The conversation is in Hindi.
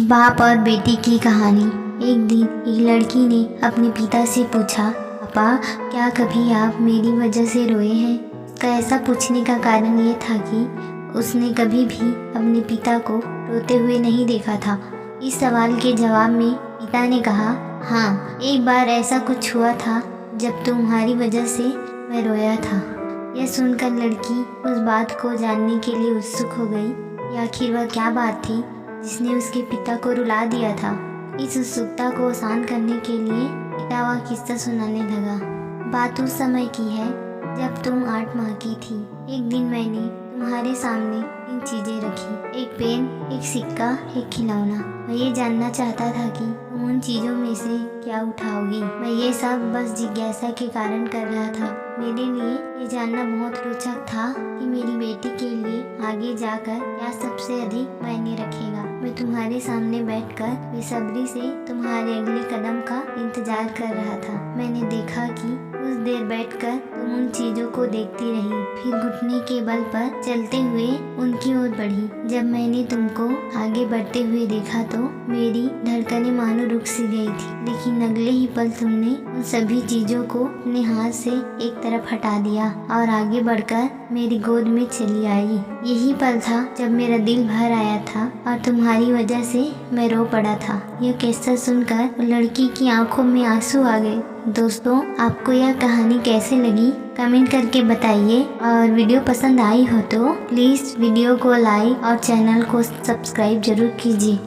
बाप और बेटी की कहानी। एक दिन एक लड़की ने अपने पिता से पूछा, पापा क्या कभी आप मेरी वजह से रोए हैं? उसका ऐसा पूछने का कारण ये था कि उसने कभी भी अपने पिता को रोते हुए नहीं देखा था। इस सवाल के जवाब में पिता ने कहा, हाँ, एक बार ऐसा कुछ हुआ था जब तुम्हारी वजह से मैं रोया था। यह सुनकर लड़की उस बात को जानने के लिए उत्सुक हो गई कि आखिर वह क्या बात थी जिसने उसके पिता को रुला दिया था। इस उत्सुकता को आसान करने के लिए पिता वह किस्सा सुनाने लगा। बात उस समय की है जब तुम 8 माह की थी। एक दिन मैंने तुम्हारे सामने 3 चीजें रखी, एक पेन, एक सिक्का, एक खिलौना। मैं ये जानना चाहता था कि तुम उन चीजों में से क्या उठाओगी। मैं ये सब बस जिज्ञासा के कारण कर रहा था। मेरे लिए ये जानना बहुत रोचक था कि मेरी बेटी के लिए आगे जाकर क्या सबसे अधिक मायने रखेगा। मैं तुम्हारे सामने बैठकर बेसब्री से तुम्हारे अगले कदम का इंतजार कर रहा था। मैंने देखा कि कुछ देर बैठकर तुम उन चीजों को देखती रही, फिर घुटने के बल पर चलते हुए उनकी ओर बढ़ी। जब मैंने तुमको आगे बढ़ते हुए देखा तो मेरी धड़कनें मानो रुक सी गई थी, लेकिन अगले ही पल तुमने उन सभी चीजों को अपने हाथ से एक तरफ हटा दिया और आगे बढ़कर मेरी गोद में चली आई। यही पल था जब मेरा दिल भर आया था और तुम्हारी वजह से मैं रो पड़ा था। यह किस्सा सुनकर लड़की की आंखों में आंसू आ गए। दोस्तों, आपको यह कहानी कैसे लगी कमेंट करके बताइए, और वीडियो पसंद आई हो तो प्लीज़ वीडियो को लाइक और चैनल को सब्सक्राइब जरूर कीजिए।